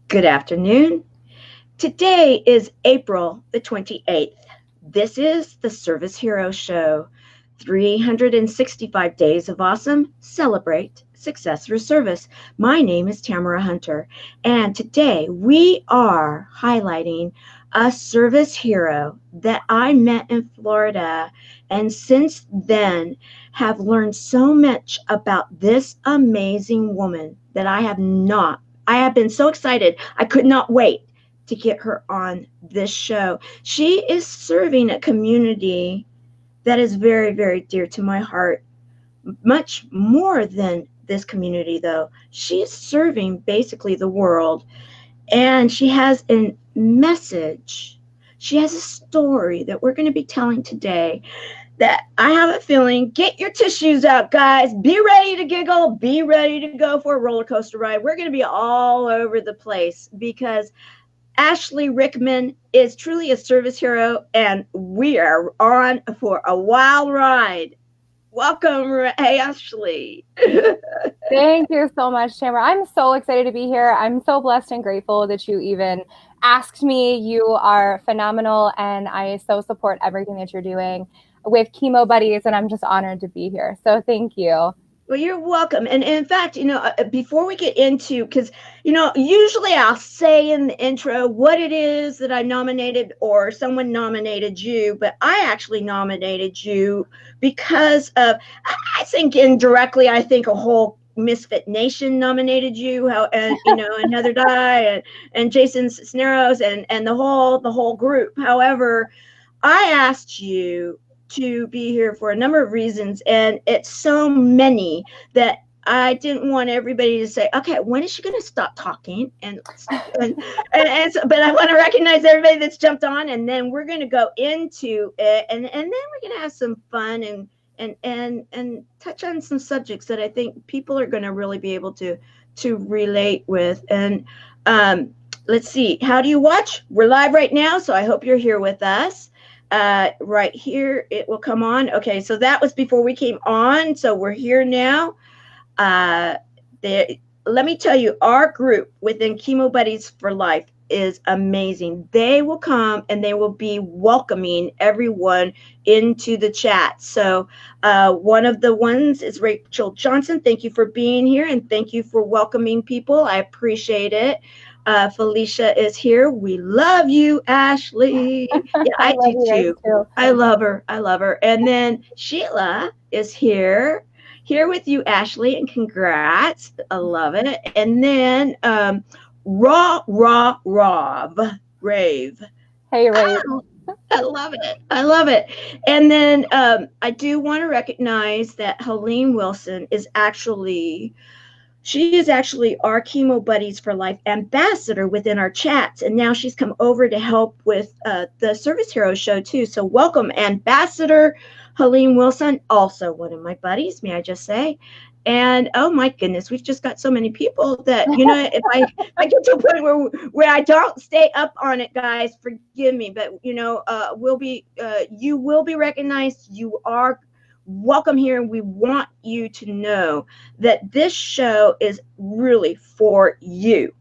Good afternoon. Today is April the 28th. This is the Service Hero Show. 365 Days of Awesome. Celebrate success through service. My name is Tamara Hunter, and today we are highlighting a service hero that I met in Florida, and since then have learned so much about this amazing woman that I have been so excited. I could not wait to get her on this show. She is serving a community that is very, very dear to my heart, much more than this community, though. She's serving basically the world, and she has a message. She has a story that we're going to be telling today that I have a feeling, get your tissues out, guys. Be ready to giggle. Be ready to go for a roller coaster ride. We're going to be all over the place because Ashley Ryckman is truly a service hero, and we are on for a wild ride. Welcome, hey, Ashley. Thank you so much, Tamara. I'm so excited to be here. I'm so blessed and grateful that you even asked me. You are phenomenal, and I so support everything that you're doing with Chemo Buddies, and I'm just honored to be here. So thank you. Well, you're welcome. And in fact, before we get into, because, usually I'll say in the intro what it is that I nominated or someone nominated you, but I actually nominated you because of, I think indirectly, I think a whole Misfit Nation nominated you, another guy and Jason Cisneros and the whole group. However, I asked you to be here for a number of reasons, and it's so many that I didn't want everybody to say, okay, when is she going to stop talking? But I want to recognize everybody that's jumped on, and then we're going to go into it, and then we're going to have some fun and touch on some subjects that I think people are going to really be able to relate with. And let's see, how do you watch? We're live right now, so I hope you're here with us. Right here, it will come on. Okay, so that was before we came on, so we're here now. Let me tell you, our group within Chemo Buddies for Life is amazing. They will come and they will be welcoming everyone into the chat. So one of the ones is Rachel Johnson. Thank you for being here, and thank you for welcoming people. I appreciate it. Felicia is here. We love you, Ashley. Yeah, I do too. I love her. And then Sheila is here with you, Ashley, and congrats. I love it. And then Rave. Hey, Rave. I love it. And then I do want to recognize that Helene Wilson is actually our Chemo Buddies for Life ambassador within our chats. And now she's come over to help with the Service Hero Show too. So welcome, Ambassador Helene Wilson, also one of my buddies, may I just say. And oh my goodness, we've just got so many people that, if I get to a point where I don't stay up on it, guys, forgive me. But, you will be recognized. You are welcome here, and we want you to know that this show is really for you.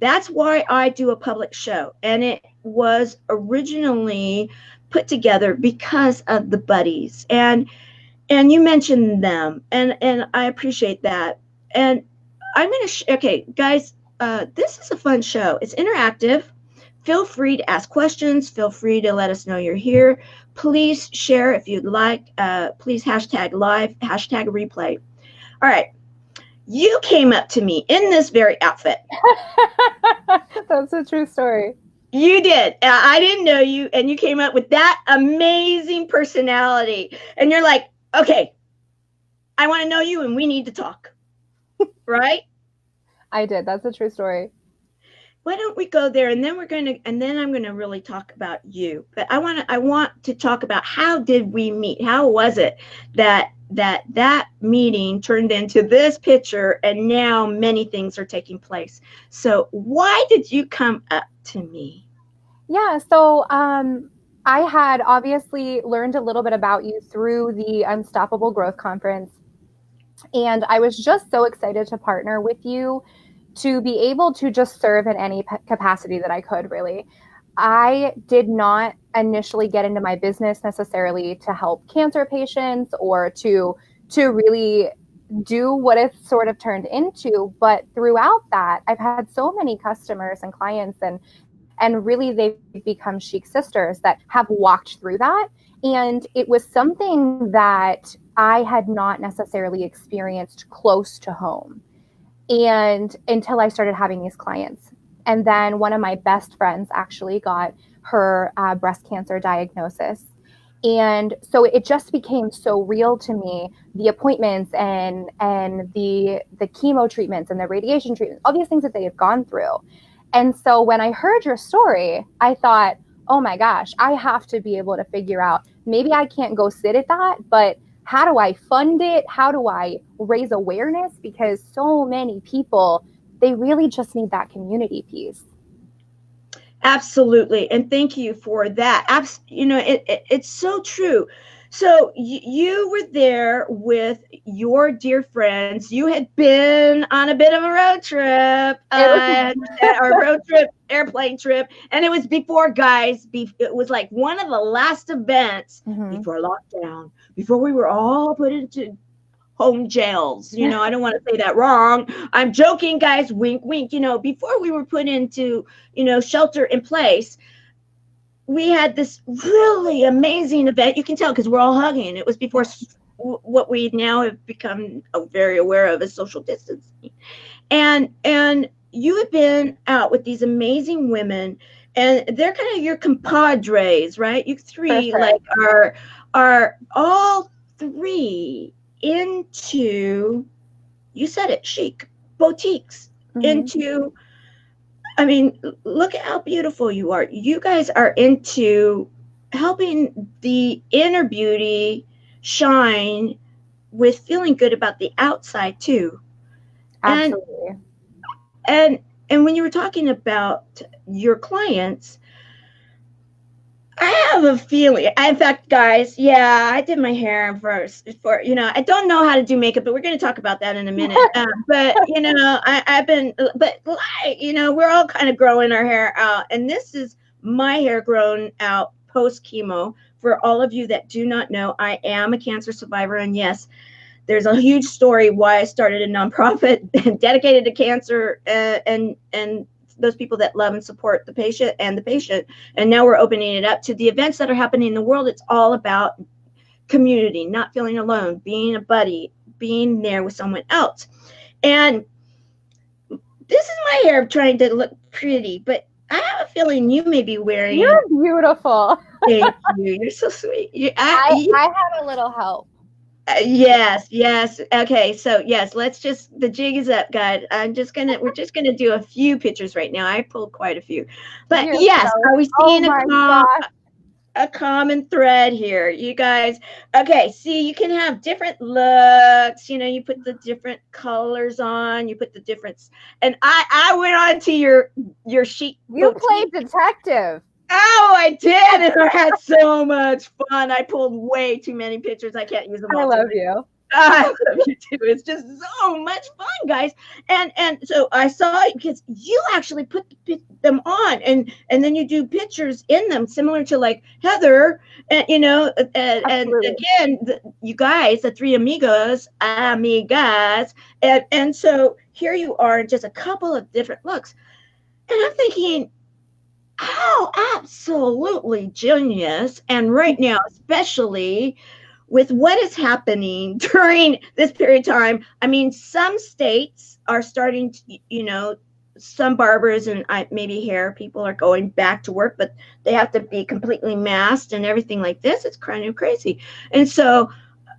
That's why I do a public show, and it was originally put together because of the buddies, and you mentioned them, and I appreciate that. And I'm gonna okay, guys, this is a fun show. It's interactive. Feel free to ask questions. Feel free to let us know you're here. Please share if you'd like. Please hashtag live, hashtag replay. All right. You came up to me in this very outfit. That's a true story. You did. I didn't know you, and you came up with that amazing personality. And you're like, okay, I want to know you, and we need to talk. Right? I did. That's a true story. Why don't we go there, and then I'm gonna really talk about you. But I want to talk about, how did we meet? How was it that meeting turned into this picture, and now many things are taking place? So why did you come up to me? Yeah, so I had obviously learned a little bit about you through the Unstoppable Growth Conference, and I was just so excited to partner with you to be able to just serve in any capacity that I could, really. I did not initially get into my business necessarily to help cancer patients or to really do what it's sort of turned into. But throughout that, I've had so many customers and clients, and really they've become Chic sisters that have walked through that. And it was something that I had not necessarily experienced close to home, and until I started having these clients. And then one of my best friends actually got her breast cancer diagnosis. And so it just became so real to me, the appointments and the chemo treatments and the radiation treatments, all these things that they have gone through. And so when I heard your story, I thought, oh my gosh, I have to be able to figure out, maybe I can't go sit at that, but how do I fund it? How do I raise awareness? Because so many people, they really just need that community piece. Absolutely. And thank you for that. It's so true. So you were there with your dear friends. You had been on a bit of a road trip, or road trip, airplane trip. And it was before, guys, it was like one of the last events before lockdown, before we were all put into home jails. I don't want to say that wrong. I'm joking, guys. Wink, wink. Before we were put into, shelter in place, we had this really amazing event. You can tell because we're all hugging. It was before what we now have become very aware of as social distancing. And you have been out with these amazing women, and they're kind of your compadres, right? You three are all three into, you said it, chic boutiques, into, look at how beautiful you are. You guys are into helping the inner beauty shine with feeling good about the outside too. Absolutely. And when you were talking about your clients, I have a feeling. In fact, guys, I did my hair first. I don't know how to do makeup, but we're going to talk about that in a minute. But I've been, we're all kind of growing our hair out, and this is my hair grown out post chemo. For all of you that do not know, I am a cancer survivor, and yes, there's a huge story why I started a nonprofit dedicated to cancer and those people that love and support the patient. And now we're opening it up to the events that are happening in the world. It's all about community, not feeling alone, being a buddy, being there with someone else. And this is my hair trying to look pretty, but I have a feeling you may be wearing. You're beautiful. Thank you. You're so sweet. I have a little help. Yes. Okay. So yes, the jig is up, guys. We're just gonna do a few pictures right now. I pulled quite a few, but yes, are we seeing a common thread here, you guys? Okay. See, you can have different looks. You put the different colors on. You put the difference. And I went on to your chic. You played detective. Oh, I did, and I had so much fun. I pulled way too many pictures. I can't use them all. I love you. I love you too. It's just so much fun, guys. And so I saw it because you actually put them on, and then you do pictures in them, similar to like Heather, and and again, you guys, the three amigas, and so here you are in just a couple of different looks, and I'm thinking, how absolutely genius. And right now, especially with what is happening during this period of time, some states are starting to, some barbers and maybe hair people are going back to work, but they have to be completely masked and everything like this. It's kind of crazy. And so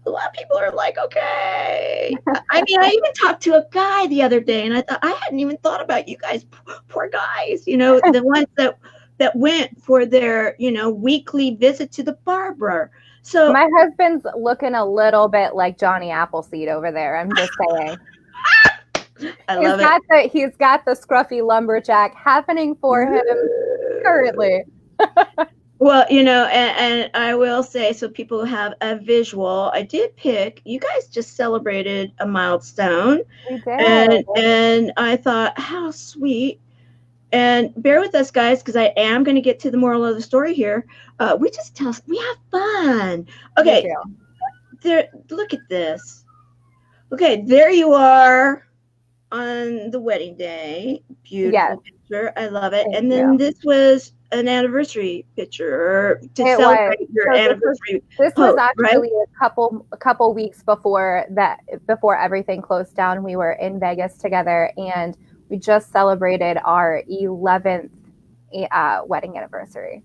a lot of people are like, okay. I even talked to a guy the other day, and I thought, I hadn't even thought about you guys, poor guys, the ones that went for their, weekly visit to the barber. So my husband's looking a little bit like Johnny Appleseed over there. I'm just saying. I love it. He's got the scruffy lumberjack happening for him currently. Well, and I will say, so people have a visual. I did pick. You guys just celebrated a milestone, We did. and I thought, how sweet. And bear with us, guys, because I am going to get to the moral of the story here. We have fun. We Okay, do. there. Look at this. Okay, there you are on the wedding day. Beautiful picture. I love it. Thank And you. then this was an anniversary picture to It celebrate was. your So anniversary this was post, right? actually a couple weeks before everything closed down. We were in Vegas together, and we just celebrated our 11th wedding anniversary.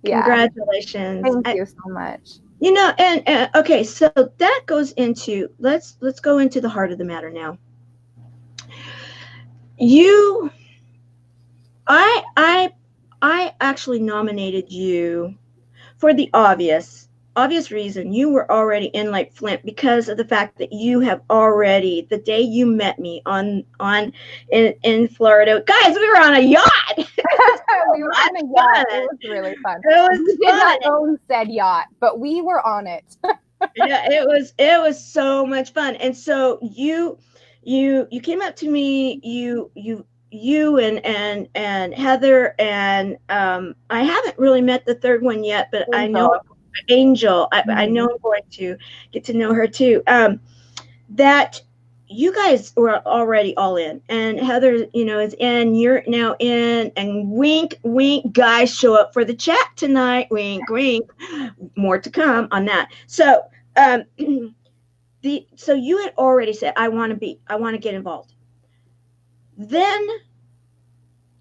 Yeah. Congratulations. Thank you so much. And okay, so that goes into, let's go into the heart of the matter now. I actually nominated you for the obvious reason. You were already in Lake Flint because of the fact that you have already, the day you met me in Florida, guys, we were on a yacht. We were on a yacht. It was really fun. We did not own said yacht, but we were on it. Yeah, it was so much fun. And so you came up to me, you and Heather, and I haven't really met the third one yet, but I know Angel. I know I'm going to get to know her too. That you guys were already all in, and Heather, is in. You're now in, and wink, wink. Guys, show up for the chat tonight. Wink, wink. More to come on that. So, so you had already said, I want to get involved. Then,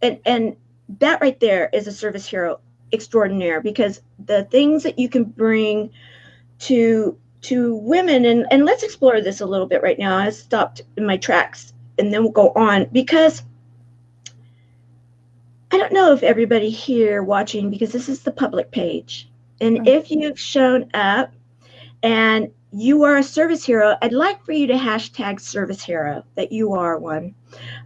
and that right there is a service hero extraordinaire, because the things that you can bring to women, and let's explore this a little bit right now. I stopped in my tracks, and then we'll go on, because I don't know if everybody here watching, because this is the public page, and if you've shown up and you are a service hero, I'd like for you to hashtag service hero, that you are one.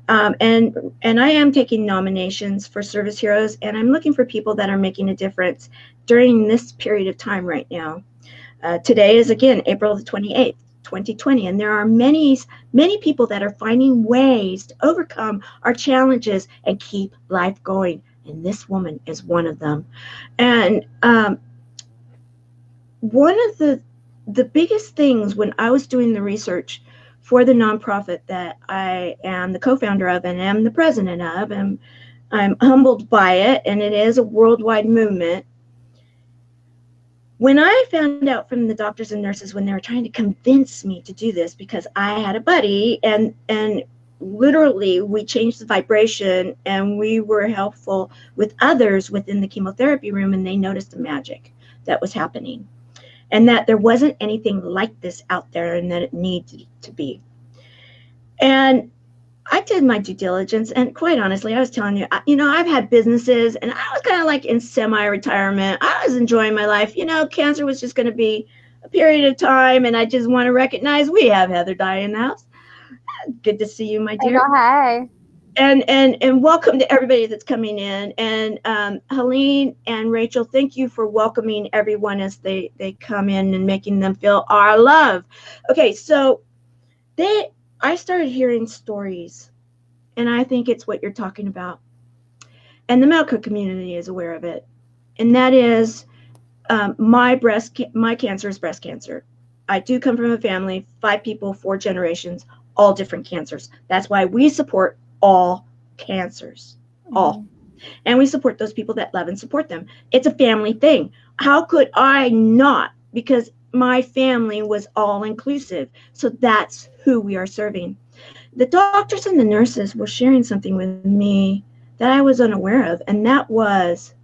And I am taking nominations for service heroes, and I'm looking for people that are making a difference during this period of time right now. Today is, again, April the 28th, 2020, and there are many people that are finding ways to overcome our challenges and keep life going, and this woman is one of them. And one of the biggest things when I was doing the research for the nonprofit that I am the co-founder of and am the president of, and I'm humbled by it, and it is a worldwide movement. When I found out from the doctors and nurses, when they were trying to convince me to do this, because I had a buddy, and literally we changed the vibration, and we were helpful with others within the chemotherapy room, and they noticed the magic that was happening, and that there wasn't anything like this out there, and that it needed to be. And I did my due diligence, and quite honestly, I was telling you, I've had businesses, and I was kind of like in semi-retirement. I was enjoying my life. Cancer was just going to be a period of time, and I just want to recognize we have Heather Dye in the house. Good to see you, my dear. Hi. And welcome to everybody that's coming in. And Helene and Rachel, thank you for welcoming everyone as they come in and making them feel our love. Okay, so I started hearing stories, and I think it's what you're talking about. And the medical community is aware of it. And that is my cancer is breast cancer. I do come from a family, 5 people, 4 generations, all different cancers. That's why we support all cancers, all. And we support those people that love and support them. It's a family thing. How could I not? Because my family was all inclusive. So that's who we are serving. The doctors and the nurses were sharing something with me that I was unaware of, and that was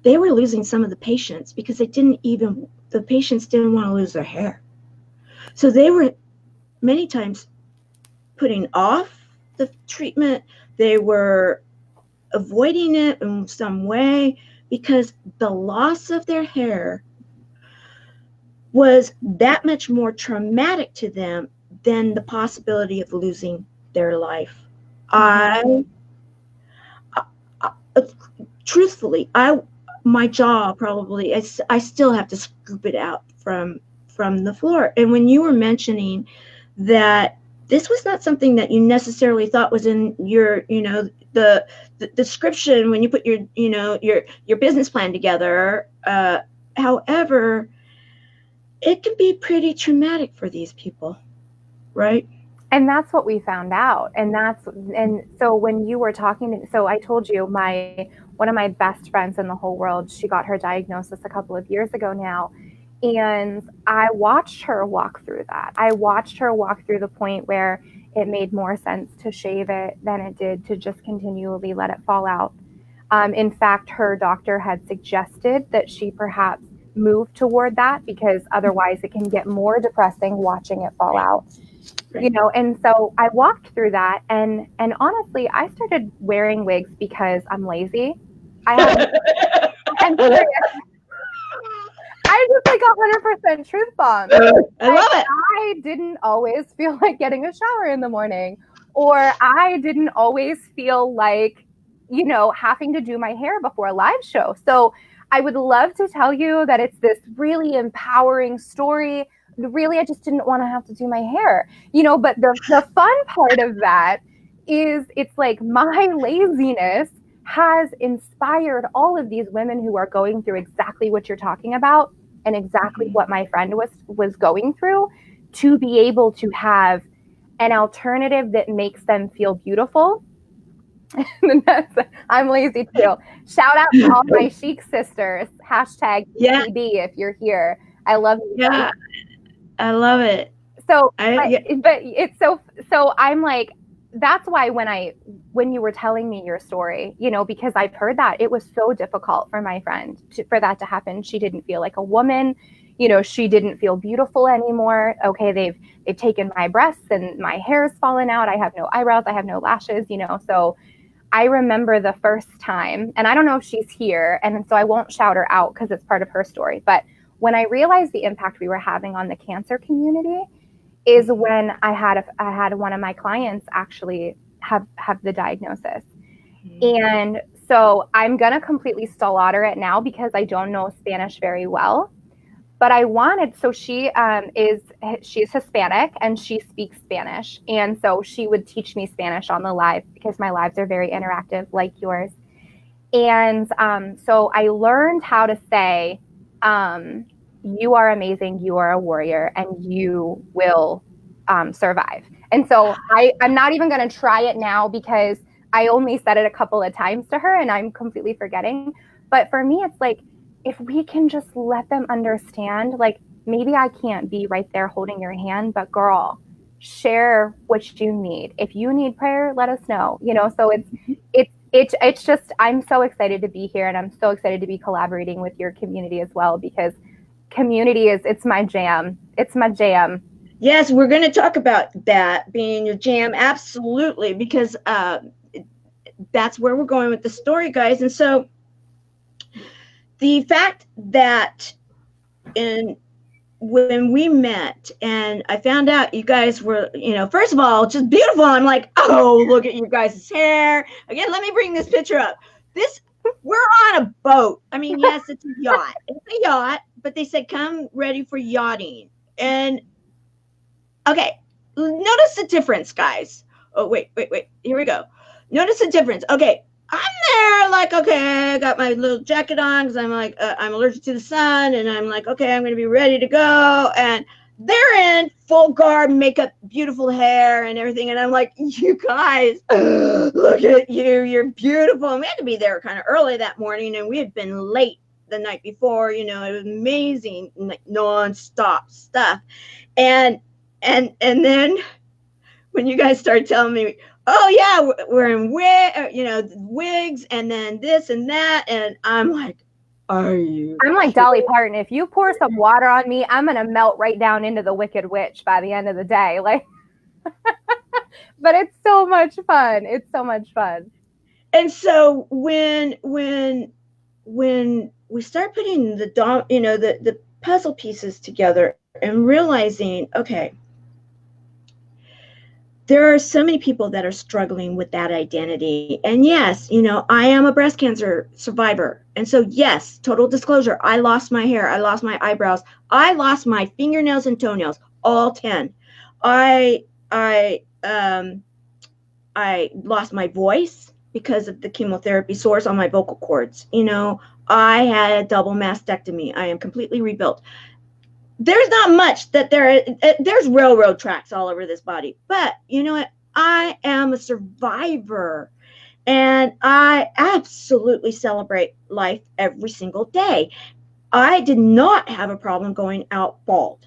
they were losing some of the patients because the patients didn't want to lose their hair. So they were many times putting off the treatment. They were avoiding it in some way because the loss of their hair was that much more traumatic to them than the possibility of losing their life. Truthfully, my jaw probably, I still have to scoop it out from the floor. And when you were mentioning that this was not something that you necessarily thought was in your, the description when you put your, your business plan together. However, it can be pretty traumatic for these people, right? And that's what we found out. And so when you were talking, so I told you one of my best friends in the whole world, she got her diagnosis a couple of years ago now. And I watched her walk through that. I watched her walk through the point where it made more sense to shave it than it did to just continually let it fall out. In fact, her doctor had suggested that she perhaps move toward that because otherwise it can get more depressing watching it fall out. And so I walked through that, and honestly, I started wearing wigs because I'm lazy. I'm just like 100% truth bomb. I love it. I didn't always feel like getting a shower in the morning, or I didn't always feel like, having to do my hair before a live show. So I would love to tell you that it's this really empowering story. Really, I just didn't want to have to do my hair, but the fun part of that is it's like my laziness has inspired all of these women who are going through exactly what you're talking about and exactly what my friend was going through, to be able to have an alternative that makes them feel beautiful. I'm lazy too. Shout out to all my Chic sisters. # PB if you're here. I love you. Yeah. I love it. So, but it's so I'm like, that's why when you were telling me your story, because I've heard that it was so difficult for my friend for that to happen. She didn't feel like a woman, she didn't feel beautiful anymore. Okay. They've taken my breasts and my hair's fallen out. I have no eyebrows. I have no lashes, so I remember the first time, and I don't know if she's here. And so I won't shout her out because it's part of her story, but when I realized the impact we were having on the cancer community is when I had one of my clients actually have the diagnosis. Mm-hmm. And so I'm going to completely slaughter it now because I don't know Spanish very well. But she's Hispanic and she speaks Spanish. And so she would teach me Spanish on the live because my lives are very interactive like yours. And so I learned how to say, you are amazing, you are a warrior, and you will survive. And so I'm not even going to try it now because I only said it a couple of times to her and I'm completely forgetting. But for me, it's like, if we can just let them understand, like, maybe I can't be right there holding your hand, but girl, share what you need. If you need prayer, let us know, so it's just, I'm so excited to be here and I'm so excited to be collaborating with your community as well, because community it's my jam. It's my jam. Yes, we're going to talk about that being your jam. Absolutely. Because that's where we're going with the story, guys. And so the fact that when we met and I found out you guys were, first of all, just beautiful. I'm like, oh, look at you guys' hair. Again, let me bring this picture up. We're on a boat. I mean, yes, it's a yacht. It's a yacht, but they said, come ready for yachting. And okay, notice the difference, guys. Oh, wait. Here we go. Notice the difference. Okay, I'm there like, okay, I got my little jacket on because I'm like, I'm allergic to the sun. And I'm like, okay, I'm going to be ready to go. And they're in full garb, makeup, beautiful hair and everything. And I'm like, you guys, look at you. You're beautiful. And we had to be there kind of early that morning. And we had been late the night before. It was amazing, like nonstop stuff. And then when you guys started telling me, oh, yeah, we're in wigs and then this and that. And I'm like, I'm like Dolly Parton. If you pour some water on me, I'm going to melt right down into the Wicked Witch by the end of the day. Like, but it's so much fun. It's so much fun. And so when we start putting the puzzle pieces together and realizing, okay, there are so many people that are struggling with that identity. And yes, I am a breast cancer survivor. And so, yes, total disclosure, I lost my hair, I lost my eyebrows, I lost my fingernails and toenails, all 10. I lost my voice because of the chemotherapy sores on my vocal cords. I had a double mastectomy. I am completely rebuilt. There's not much that there's railroad tracks all over this body, but you know what? I am a survivor, and I absolutely celebrate life every single day. I did not have a problem going out bald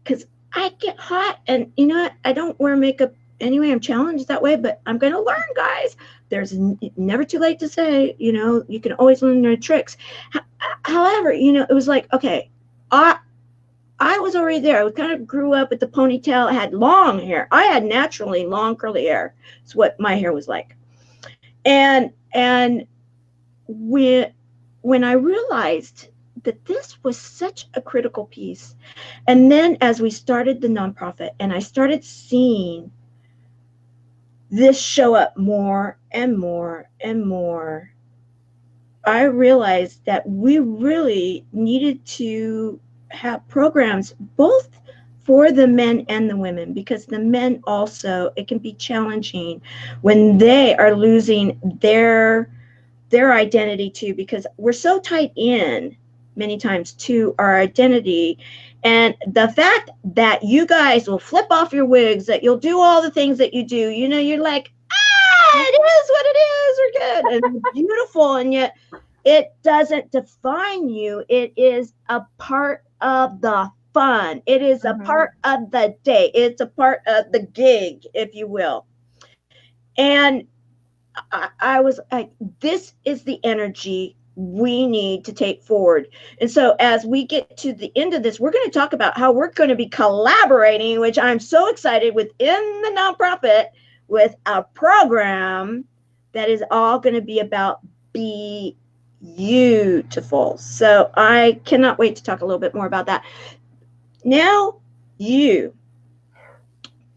because I get hot, and you know what? I don't wear makeup anyway. I'm challenged that way, but I'm going to learn, guys. There's never too late to say, you can always learn their tricks. However, it was like, okay, I was already there. I kind of grew up with the ponytail. I had long hair. I had naturally long curly hair. It's what my hair was like. And when I realized that this was such a critical piece, and then as we started the nonprofit and I started seeing this show up more and more and more, I realized that we really needed to have programs both for the men and the women, because the men also, it can be challenging when they are losing their identity too, because we're so tied in many times to our identity. And the fact that you guys will flip off your wigs, that you'll do all the things that you do, you're like, it is what it is, we're good and beautiful, and yet it doesn't define you. It is a part of the fun. It is a part of the day. It's a part of the gig, if you will. And I was like, this is the energy we need to take forward. And so as we get to the end of this, we're going to talk about how we're going to be collaborating, which I'm so excited, within the nonprofit, with a program that is all going to be about beautiful. So I cannot wait to talk a little bit more about that. Now, you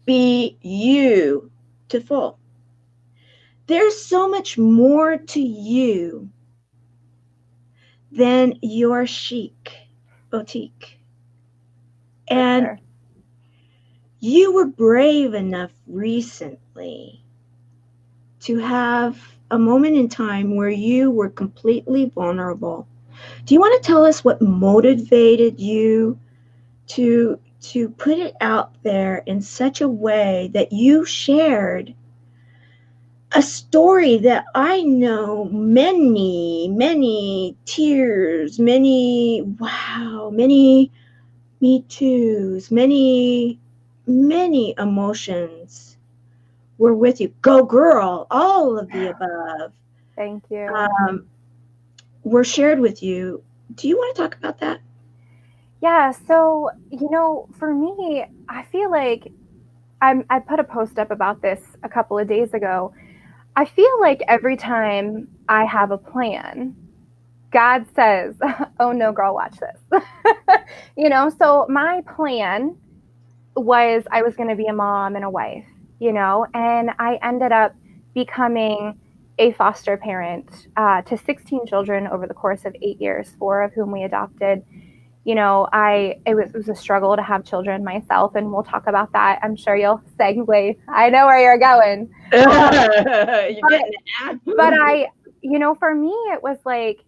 be beautiful. There's so much more to you than your chic boutique. And sure, you were brave enough recently to have a moment in time where you were completely vulnerable. Do you want to tell us what motivated you to put it out there in such a way that you shared a story that I know many tears, many me toos, many emotions were with you. Go girl, all of the above. Thank you. Were shared with you. Do you want to talk about that? Yeah, so, for me, I feel like I put a post up about this a couple of days ago. I feel like every time I have a plan, God says, oh no, girl, watch this. So my plan was I was going to be a mom and a wife, and I ended up becoming a foster parent to 16 children over the course of 8 years, 4 of whom we adopted. It was a struggle to have children myself, and we'll talk about that. I'm sure you'll segue. I know where you're going. But for me, it was like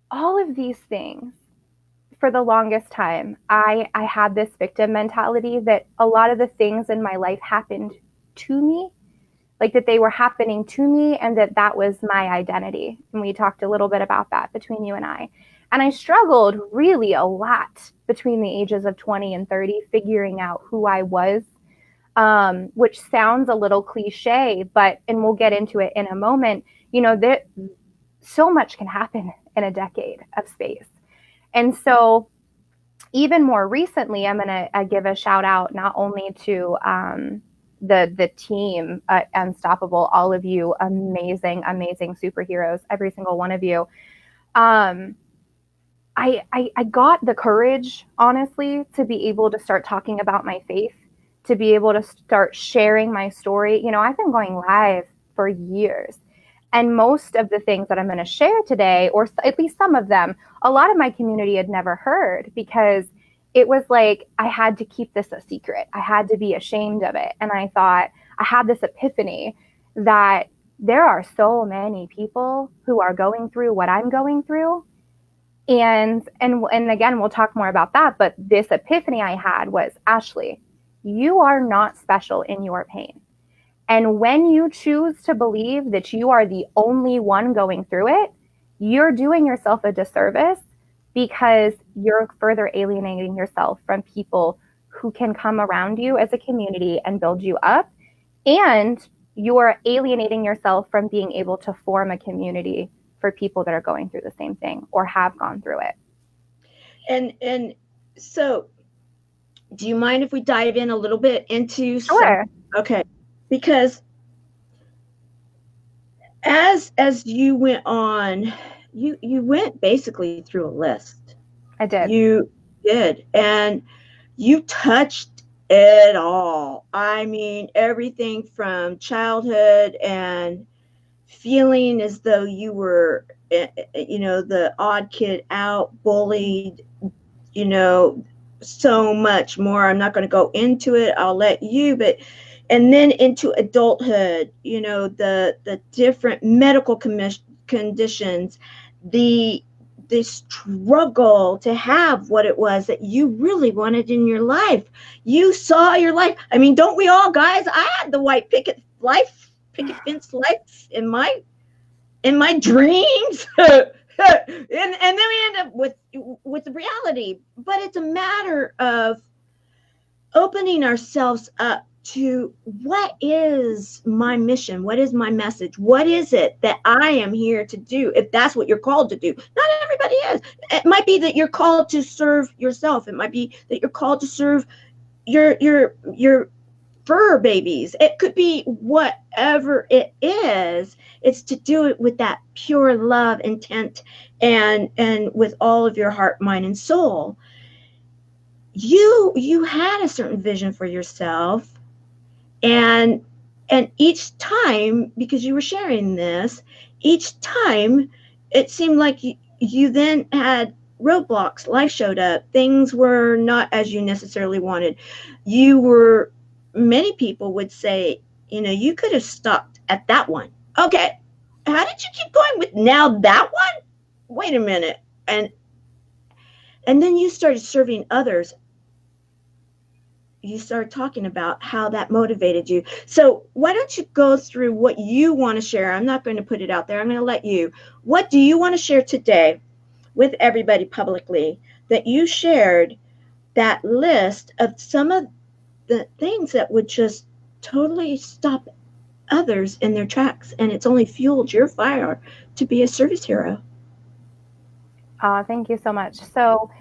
all of these things. For the longest time, I had this victim mentality that a lot of the things in my life happened to me, like that they were happening to me, and that was my identity. And we talked a little bit about that between you and I. And I struggled really a lot between the ages of 20 and 30, figuring out who I was, which sounds a little cliche, and we'll get into it in a moment, that so much can happen in a decade of space. And so even more recently, I'm going to give a shout out not only to the team at Unstoppable, all of you amazing superheroes, every single one of you. I got the courage, honestly, to be able to start talking about my faith to be able to start sharing my story. You know, I've been going live for years. And most of the things that I'm going to share today, or at least some of them, a lot of my community had never heard because it was like I had to keep this a secret. I had to be ashamed of it. And I thought, I had this epiphany that there are so many people who are going through what I'm going through. And again, we'll talk more about that. But this epiphany I had was, Ashley, you are not special in your pain. And when you choose to believe that you are the only one going through it, you're doing yourself a disservice because you're further alienating yourself from people who can come around you as a community and build you up. And you're alienating yourself from being able to form a community for people that are going through the same thing or have gone through it. And so, do you mind if we dive in a little bit into Sure. Okay, because as you went on, you went basically through a list. I did. You did, and you touched it all. I mean, everything from childhood and feeling as though you were, the odd kid out, bullied, so much more. I'm not going to go into it. I'll let you, and then into adulthood, the different medical conditions, the struggle to have what it was that you really wanted in your life. You saw your life. I mean, don't we all, guys? I had the white picket fence life in my dreams. and then we end up with the reality. But it's a matter of opening ourselves up to what is my mission? What is my message? What is it that I am here to do? If that's what you're called to do. Not everybody is. It might be that you're called to serve yourself. It might be that you're called to serve your fur babies. It could be whatever it is. It's to do it with that pure love intent and with all of your heart, mind, and soul. You had a certain vision for yourself, and each time, because you were sharing this, each time it seemed like you then had roadblocks. Life showed up. Things were not as you necessarily wanted. Many people would say, you could have stopped at that one. Okay, how did you keep going with now that one? Wait a minute. And then you started serving others. You started talking about how that motivated you. So why don't you go through what you want to share? I'm not going to put it out there. I'm going to let you. What do you want to share today with everybody publicly that you shared that list of some of the things that would just totally stop others in their tracks, and it's only fueled your fire to be a service hero? Thank you so much. So,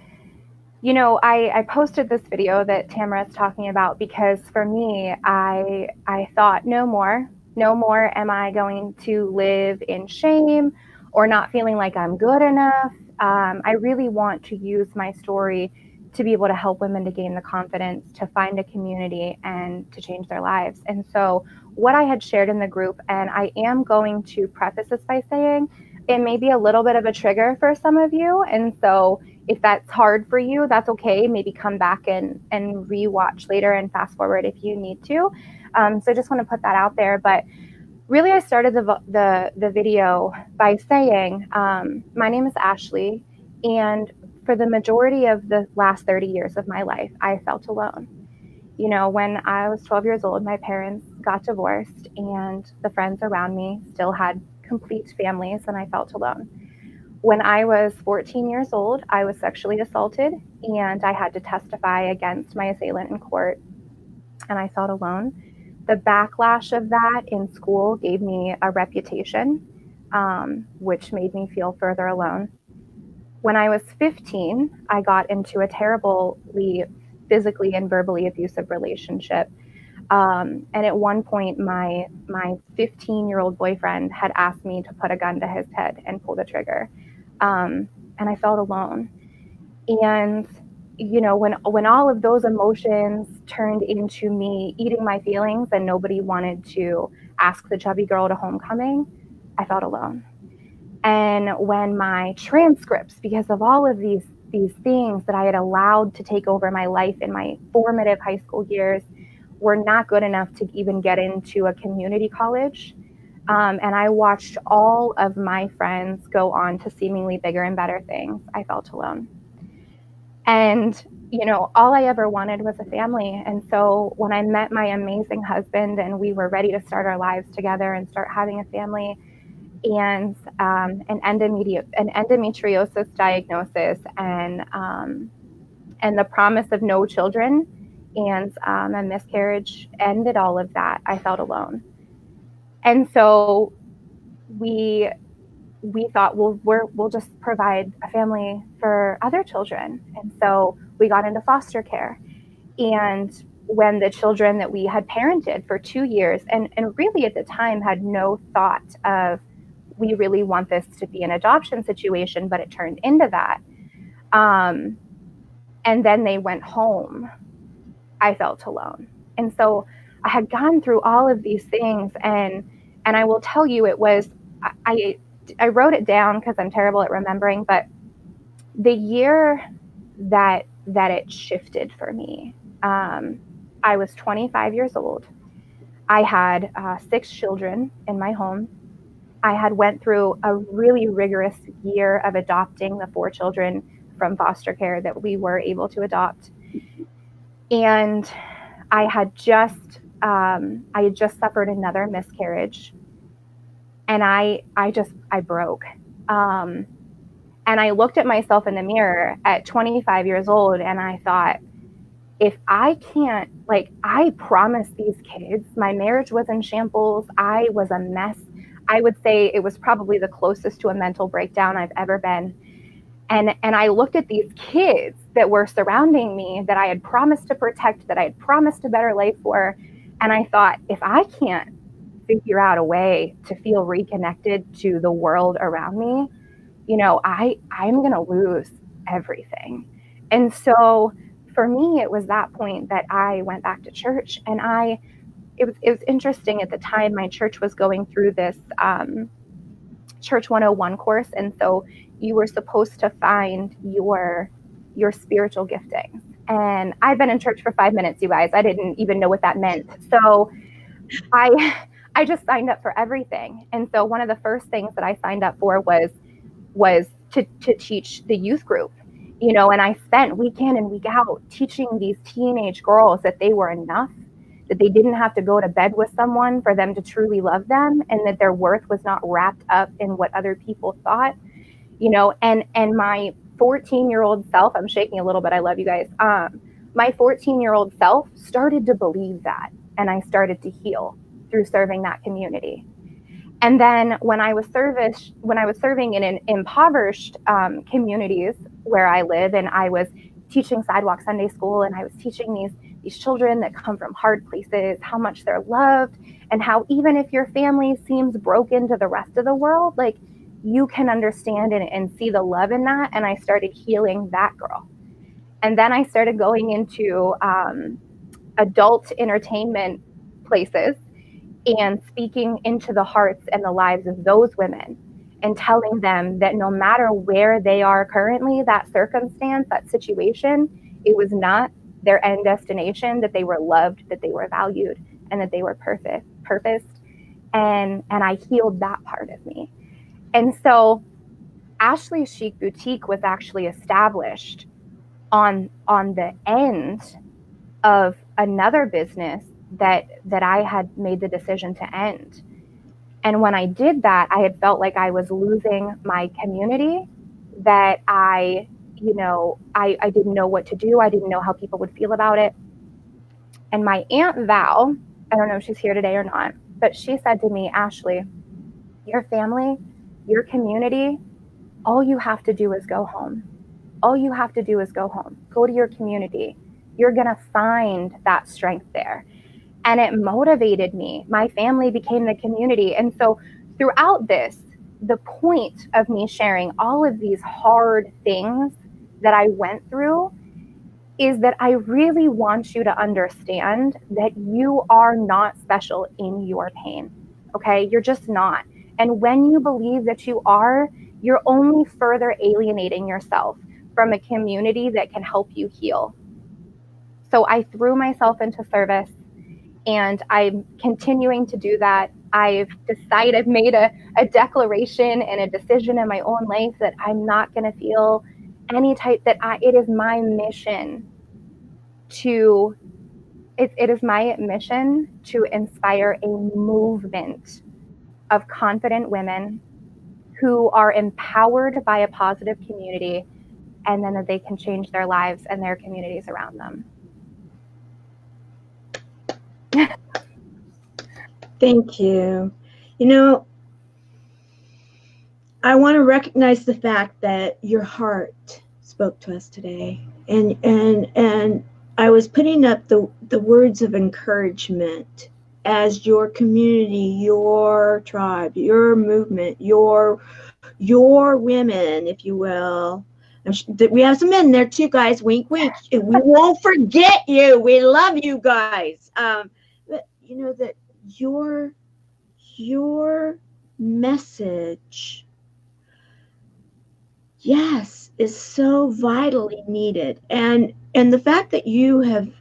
I posted this video that Tamara is talking about because for me, I thought no more am I going to live in shame or not feeling like I'm good enough. I really want to use my story to be able to help women to gain the confidence to find a community and to change their lives. And so what I had shared in the group, and I am going to preface this by saying it may be a little bit of a trigger for some of you. And so if that's hard for you, that's okay. Maybe come back and rewatch later and fast forward if you need to. So I just want to put that out there. But really, I started the video by saying, my name is Ashley, and for the majority of the last 30 years of my life, I felt alone. When I was 12 years old, my parents got divorced, and the friends around me still had complete families, and I felt alone. When I was 14 years old, I was sexually assaulted, and I had to testify against my assailant in court, and I felt alone. The backlash of that in school gave me a reputation, which made me feel further alone. When I was 15, I got into a terribly physically and verbally abusive relationship. And at one point, my 15-year-old boyfriend had asked me to put a gun to his head and pull the trigger. And I felt alone. And when all of those emotions turned into me eating my feelings and nobody wanted to ask the chubby girl to homecoming, I felt alone. And when my transcripts, because of all of these things that I had allowed to take over my life in my formative high school years, were not good enough to even get into a community college, and I watched all of my friends go on to seemingly bigger and better things, I felt alone. And, all I ever wanted was a family. And so when I met my amazing husband and we were ready to start our lives together and start having a family, and an endometriosis diagnosis, and the promise of no children, and a miscarriage ended all of that, I felt alone. And so we thought, well, we'll just provide a family for other children. And so we got into foster care. And when the children that we had parented for 2 years, and really at the time had no thought of, we really want this to be an adoption situation, but it turned into that. And then they went home, I felt alone. And so I had gone through all of these things, and I will tell you, it was, I wrote it down because I'm terrible at remembering, but the year that it shifted for me, I was 25 years old. I had 6 children in my home. I had went through a really rigorous year of adopting the 4 children from foster care that we were able to adopt. And I had just suffered another miscarriage, and I broke. And I looked at myself in the mirror at 25 years old, and I thought, if I can't, I promised these kids, my marriage was in shambles, I was a mess. I would say it was probably the closest to a mental breakdown I've ever been. And I looked at these kids that were surrounding me, that I had promised to protect, that I had promised a better life for, and I thought, if I can't figure out a way to feel reconnected to the world around me, I'm going to lose everything. And so for me, it was that point that I went back to church, and it was interesting at the time. My church was going through this Church 101 course, and so you were supposed to find your spiritual giftings. And I'd been in church for 5 minutes, you guys. I didn't even know what that meant. So I just signed up for everything. And so one of the first things that I signed up for was to teach the youth group, and I spent week in and week out teaching these teenage girls that they were enough, that they didn't have to go to bed with someone for them to truly love them, and that their worth was not wrapped up in what other people thought, and my 14-year-old self, I'm shaking a little bit, I love you guys. My 14-year-old self started to believe that, and I started to heal through serving that community. And then when I was serving in impoverished communities where I live, and I was teaching sidewalk Sunday school, and I was teaching these children that come from hard places how much they're loved, and how even if your family seems broken to the rest of the world, you can understand and see the love in that. And I started healing that girl. And then I started going into adult entertainment places and speaking into the hearts and the lives of those women, and telling them that no matter where they are currently, that circumstance, that situation, it was not their end destination, that they were loved, that they were valued, and that they were purposed. And I healed that part of me. And so Ashley's Chic Boutique was actually established on the end of another business that I had made the decision to end. And when I did that, I had felt like I was losing my community, that I didn't know what to do. I didn't know how people would feel about it. And my Aunt Val, I don't know if she's here today or not, but she said to me, Ashley, your family, your community, all you have to do is go home. All you have to do is go home. Go to your community. You're going to find that strength there. And it motivated me. My family became the community. And so throughout this, the point of me sharing all of these hard things that I went through is that I really want you to understand that you are not special in your pain. Okay? You're just not. And when you believe that you are, you're only further alienating yourself from a community that can help you heal. So I threw myself into service, and I'm continuing to do that. I've made a declaration and a decision in my own life that I'm not going to feel any type, it is my mission to, it is my mission to inspire a movement of confident women who are empowered by a positive community, and then that they can change their lives and their communities around them. Thank you. You know, I want to recognize the fact that your heart spoke to us today, and I was putting up the words of encouragement as your community, your tribe, your movement, your women, if you will. We have some men there too, guys. Wink, wink. We won't forget you. We love you guys. But you know that your message, yes, is so vitally needed, and the fact that you've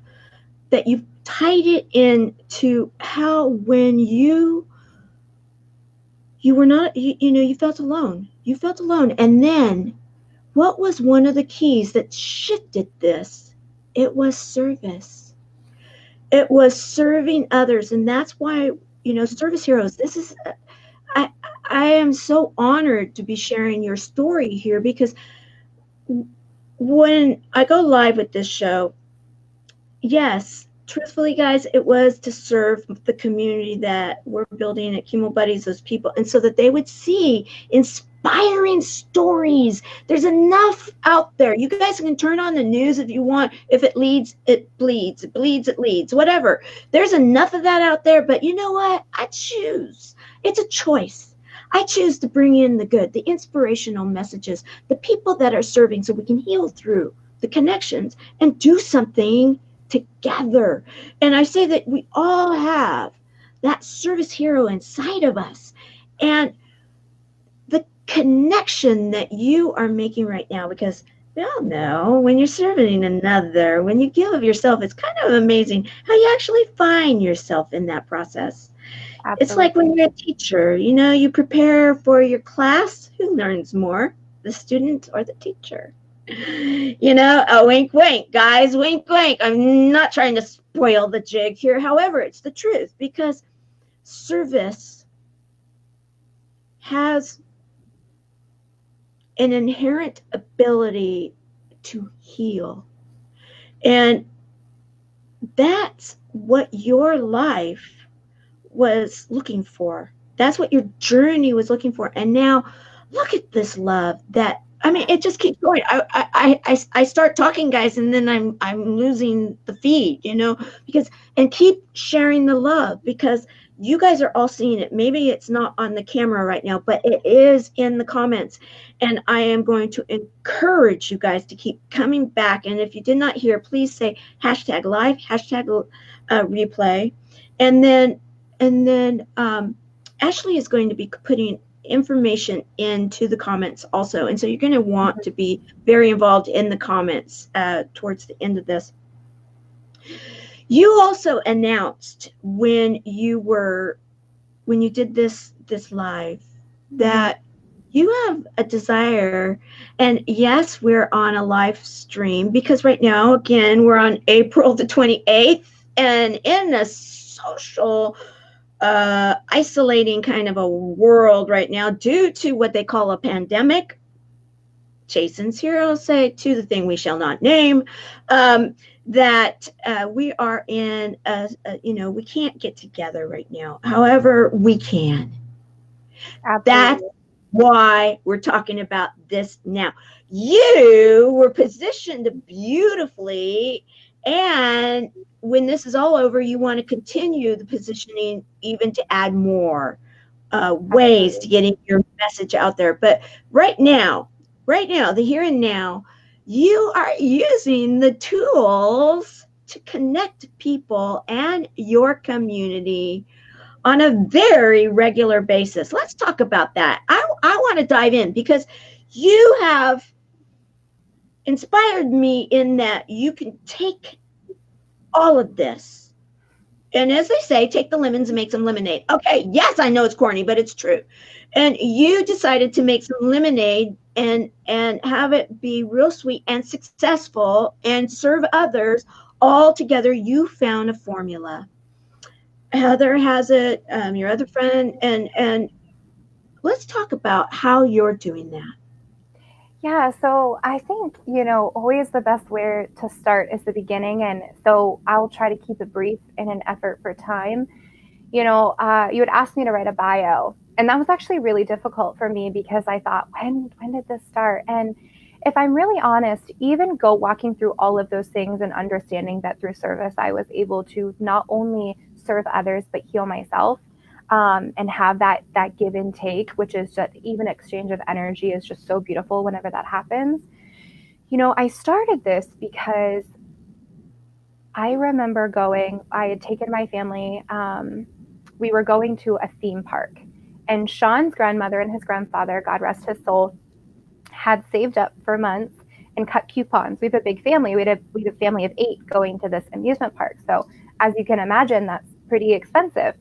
tied it into how when you were not, you felt alone, and then what was one of the keys that shifted this? It was service. It was serving others, and that's why, Service Heroes, this is, I am so honored to be sharing your story here, because when I go live with this show, yes, truthfully, guys, it was to serve the community that we're building at Chemo Buddies, those people, and so that they would see inspiring stories. There's enough out there. You guys can turn on the news if you want. If it leads, it bleeds. It bleeds, it leads. Whatever. There's enough of that out there. But you know what? I choose. It's a choice. I choose to bring in the good, the inspirational messages, the people that are serving, so we can heal through the connections and do something together. And I say that we all have that service hero inside of us, and the connection that you are making right now, because we all know when you're serving another, when you give of yourself, it's kind of amazing how you actually find yourself in that process. Absolutely. It's like when you're a teacher, you prepare for your class. Who learns more, the student or the teacher? A wink, wink, guys, wink, wink. I'm not trying to spoil the jig here. However, it's the truth, because service has an inherent ability to heal. And that's what your life was looking for. That's what your journey was looking for. And now look at this love that, it just keeps going. I start talking, guys, and then I'm losing the feed, because, and keep sharing the love, because you guys are all seeing it. Maybe it's not on the camera right now, but it is in the comments. And I am going to encourage you guys to keep coming back. And if you did not hear, please say #live, #replay. And then Ashley is going to be putting information into the comments also, and so you're going to want to be very involved in the comments towards the end of this. You also announced when you did this live that you have a desire, and yes, we're on a live stream, because right now, again, we're on April the 28th, and in a social isolating kind of a world right now due to what they call a pandemic. Jason's here, I'll say, to the thing we shall not name, that we are in we can't get together right now. However, we can. Absolutely. That's why we're talking about this now. You were positioned beautifully, and when this is all over, you want to continue the positioning, even to add more ways to getting your message out there. But right now, the here and now, you are using the tools to connect people and your community on a very regular basis. Let's talk about that. I want to dive in because you have inspired me in that you can take all of this. And as they say, take the lemons and make some lemonade. Okay, yes, I know it's corny, but it's true. And you decided to make some lemonade and have it be real sweet and successful and serve others all together. You found a formula. Heather has it, your other friend, and let's talk about how you're doing that. Yeah, so I think, always the best way to start is the beginning. And so I'll try to keep it brief in an effort for time. You had asked me to write a bio, and that was actually really difficult for me because I thought, when did this start? And if I'm really honest, even walking through all of those things and understanding that through service, I was able to not only serve others, but heal myself. And have that give and take, which is just even exchange of energy is just so beautiful whenever that happens. I started this because I remember I had taken my family, we were going to a theme park, and Sean's grandmother and his grandfather, God rest his soul, had saved up for months and cut coupons. We have a big family. We had a family of 8 going to this amusement park. So as you can imagine, that's pretty expensive.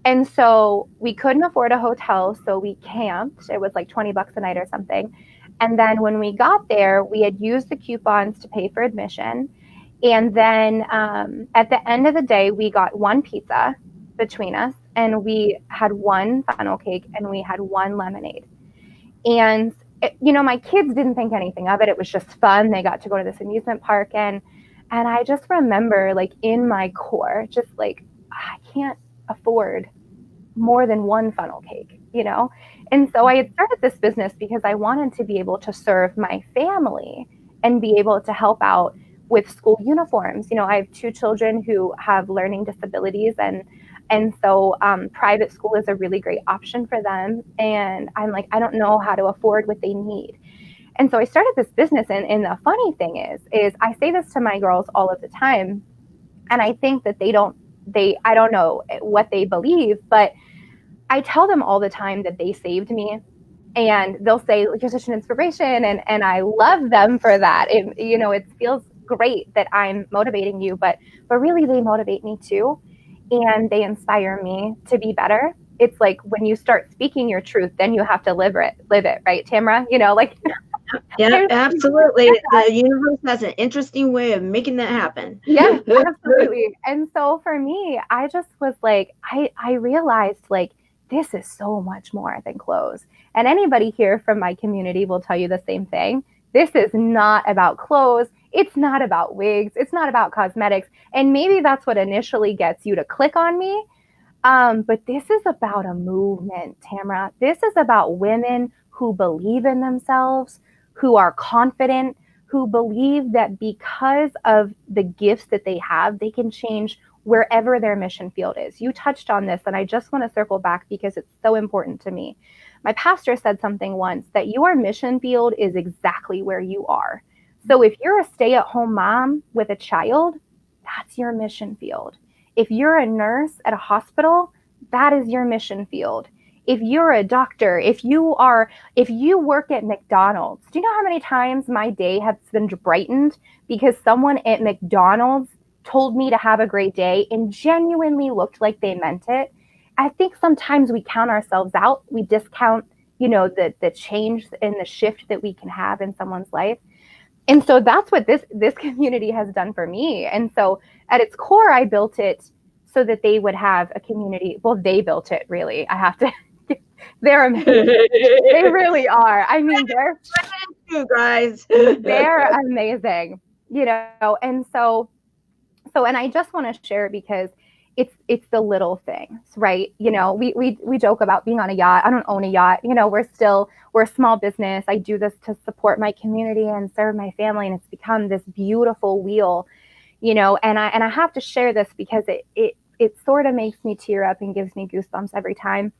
And so we couldn't afford a hotel, so we camped. It was like $20 a night or something. And then when we got there, we had used the coupons to pay for admission. And then at the end of the day, we got one pizza between us, and we had one funnel cake, and we had one lemonade. And my kids didn't think anything of it. It was just fun. They got to go to this amusement park, and I just remember, like, in my core, just like, I can't afford more than one funnel cake, And so I had started this business because I wanted to be able to serve my family and be able to help out with school uniforms. I have 2 children who have learning disabilities, and so private school is a really great option for them. And I'm like, I don't know how to afford what they need. And so I started this business, and the funny thing is I say this to my girls all of the time, and I think that I don't know what they believe, but I tell them all the time that they saved me, and they'll say, you're such an inspiration. And I love them for that. It feels great that I'm motivating you, but really they motivate me too. And they inspire me to be better. It's like when you start speaking your truth, then you have to live it, right, Tamara? Yeah, absolutely. The universe has an interesting way of making that happen. Yeah, absolutely. And so for me, I just was like, I realized, like, this is so much more than clothes. And anybody here from my community will tell you the same thing. This is not about clothes. It's not about wigs. It's not about cosmetics. And maybe that's what initially gets you to click on me. But this is about a movement, Tamara. This is about women who believe in themselves, who are confident, who believe that because of the gifts that they have, they can change wherever their mission field is. You touched on this, and I just want to circle back because it's so important to me. My pastor said something once, that your mission field is exactly where you are. So if you're a stay-at-home mom with a child, that's your mission field. If you're a nurse at a hospital, that is your mission field. If you're a doctor, if you work at McDonald's, do you know how many times my day has been brightened because someone at McDonald's told me to have a great day and genuinely looked like they meant it? I think sometimes we count ourselves out. We discount, the change and the shift that we can have in someone's life. And so that's what this community has done for me. And so at its core, I built it so that they would have a community. Well, they built it, really. I have to. They're amazing. They really are. I mean, they're you guys. They're amazing, And and I just want to share it because it's the little things, right? We joke about being on a yacht. I don't own a yacht. We're a small business. I do this to support my community and serve my family, and it's become this beautiful wheel, and I have to share this because it sort of makes me tear up and gives me goosebumps every time.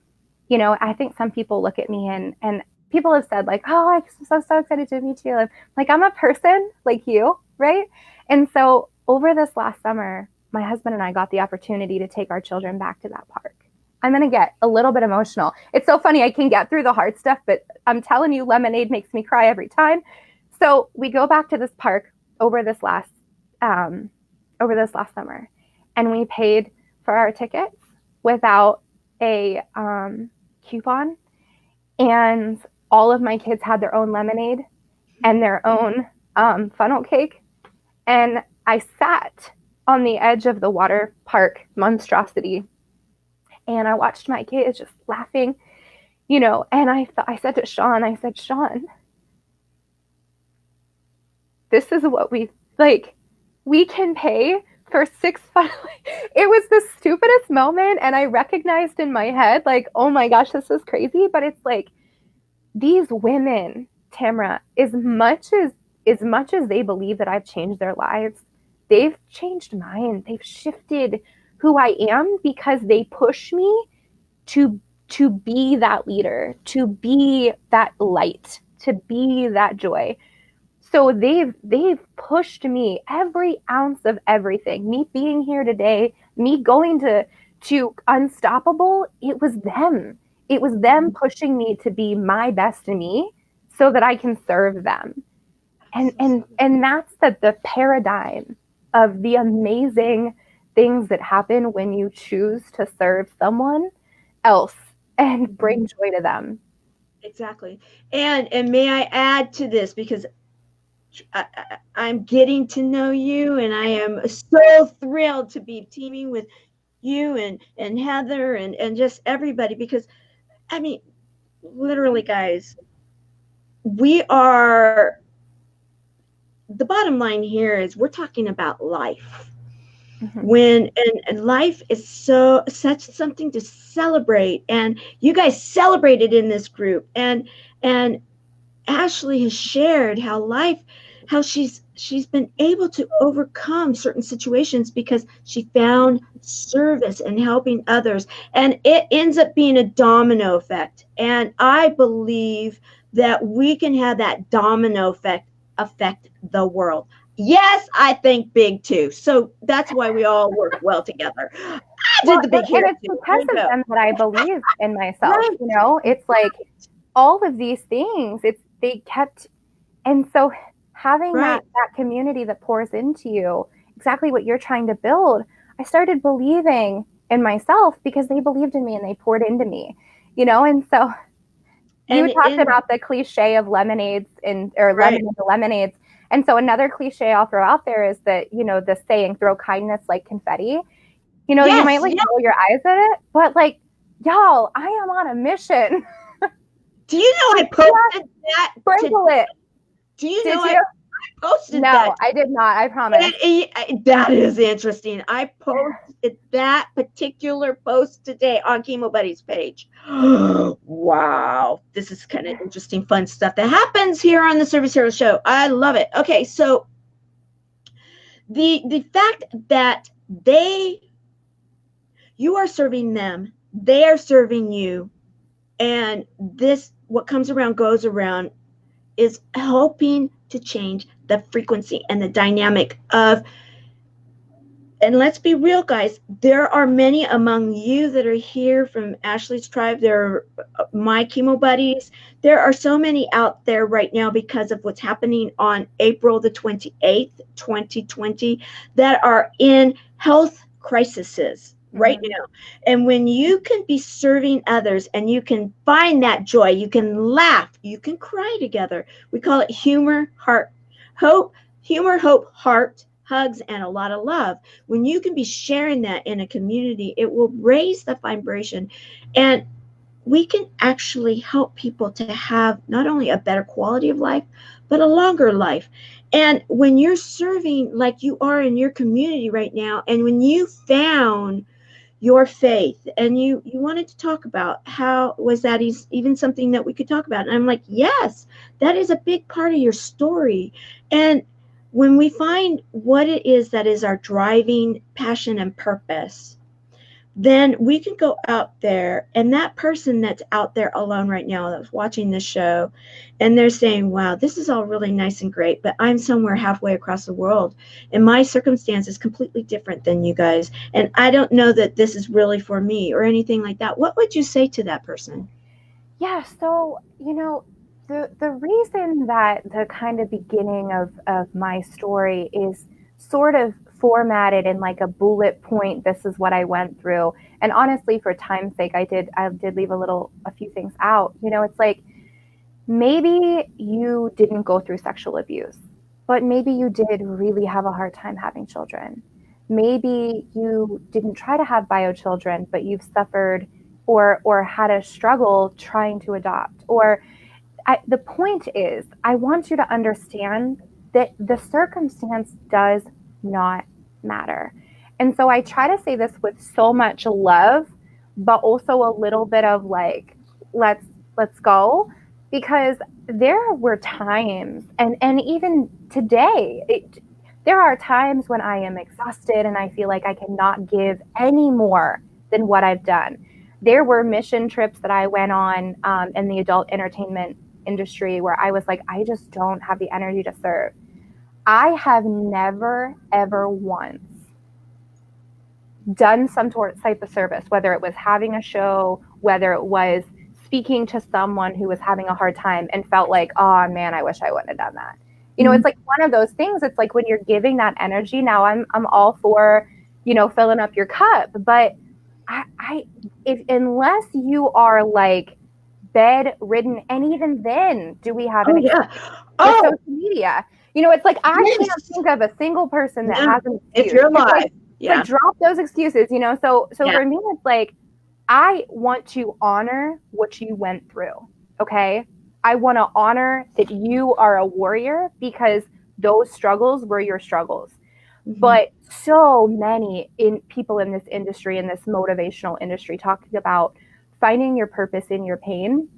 I think some people look at me and people have said like, oh, I'm so excited to meet you. Like, I'm a person like you, right? And so over this last summer, my husband and I got the opportunity to take our children back to that park. I'm going to get a little bit emotional. It's so funny. I can get through the hard stuff, but I'm telling you, lemonade makes me cry every time. So we go back to this park over this last summer, and we paid for our tickets without a coupon, and all of my kids had their own lemonade and their own funnel cake, and I sat on the edge of the water park monstrosity, and I watched my kids just laughing, and I said to Sean, this is what we can pay for 6 fun. It was the stupidest moment, and I recognized in my head, like, oh my gosh, this is crazy. But it's like, these women, Tamara, as much as they believe that I've changed their lives, they've changed mine. They've shifted who I am because they push me to be that leader, to be that light, to be that joy. So they've pushed me every ounce of everything. Me being here today, me going to Unstoppable, it was them. It was them pushing me to be my best me so that I can serve them. And that's the paradigm of the amazing things that happen when you choose to serve someone else and bring joy to them. Exactly. And may I add to this, because I'm getting to know you, and I am so thrilled to be teaming with you and Heather and just everybody, because I mean, literally, guys, the bottom line here is we're talking about life. When and life is such something to celebrate, and you guys celebrated in this group, and Ashley has shared how she's been able to overcome certain situations because she found service and helping others, and it ends up being a domino effect. And I believe that we can have that domino effect affect the world. Yes, I think big too. So that's why we all work well together. I did the big hair. And it's because of them that I believe in myself. It's like all of these things. They kept, and so having that community that pours into you, exactly what you're trying to build. I started believing in myself because they believed in me and they poured into me. And so you talked about the cliche of lemonades lemonades. And so another cliche I'll throw out there is that, the saying, throw kindness like confetti. You might roll your eyes at it, but y'all, I am on a mission. Do you know I posted that? Sprinkle it. Do you know I posted that? No, I did not. I promise. That is interesting. I posted that particular post today on Chemo Buddies page. Wow. This is kind of interesting, fun stuff that happens here on the Service Hero Show. I love it. Okay, so the fact that you are serving them, they are serving you, and what comes around goes around, is helping to change the frequency and the dynamic of, and let's be real, guys, there are many among you that are here from Ashley's tribe. There are my Chemo Buddies. There are so many out there right now because of what's happening on April the 28th, 2020, that are in health crises right now. And when you can be serving others and you can find that joy, you can laugh, you can cry together. We call it humor, heart, hope, heart, hugs, and a lot of love. When you can be sharing that in a community, it will raise the vibration, and we can actually help people to have not only a better quality of life, but a longer life. And when you're serving like you are in your community right now, and when you found your faith, and you wanted to talk about how was that even something that we could talk about, and I'm like, yes, that is a big part of your story. And when we find what it is that is our driving passion and purpose, then we can go out there, and that person that's out there alone right now that's watching this show, and they're saying, wow, this is all really nice and great, but I'm somewhere halfway across the world, and my circumstance is completely different than you guys, and I don't know that this is really for me or anything like that. What would you say to that person? Yeah, so, the reason that the kind of beginning of my story is sort of formatted in like a bullet point, this is what I went through. And honestly, for time's sake, I did leave a few things out. It's like, maybe you didn't go through sexual abuse, but maybe you did really have a hard time having children. Maybe you didn't try to have bio children, but you've suffered or had a struggle trying to adopt. The point is, I want you to understand that the circumstance does not matter. And so I try to say this with so much love, but also a little bit of like, let's go, because there were times, and even today, there are times when I am exhausted and I feel like I cannot give any more than what I've done. There were mission trips that I went on in the adult entertainment industry where I was like, I just don't have the energy to serve. I have never, ever once done some type of service, whether it was having a show, whether it was speaking to someone who was having a hard time and felt like, oh man, I wish I wouldn't have done that. It's like one of those things. It's like when you're giving that energy, now I'm all for, filling up your cup. But unless you are like bedridden, and even then, do we have social media? It's like I can't think of a single person that has an excuse. If you're alive, like drop those excuses. So for me, it's like, I want to honor what you went through. Okay. I want to honor that you are a warrior, because those struggles were your struggles. Mm-hmm. But so many people in this industry, in this motivational industry, talking about finding your purpose in your pain.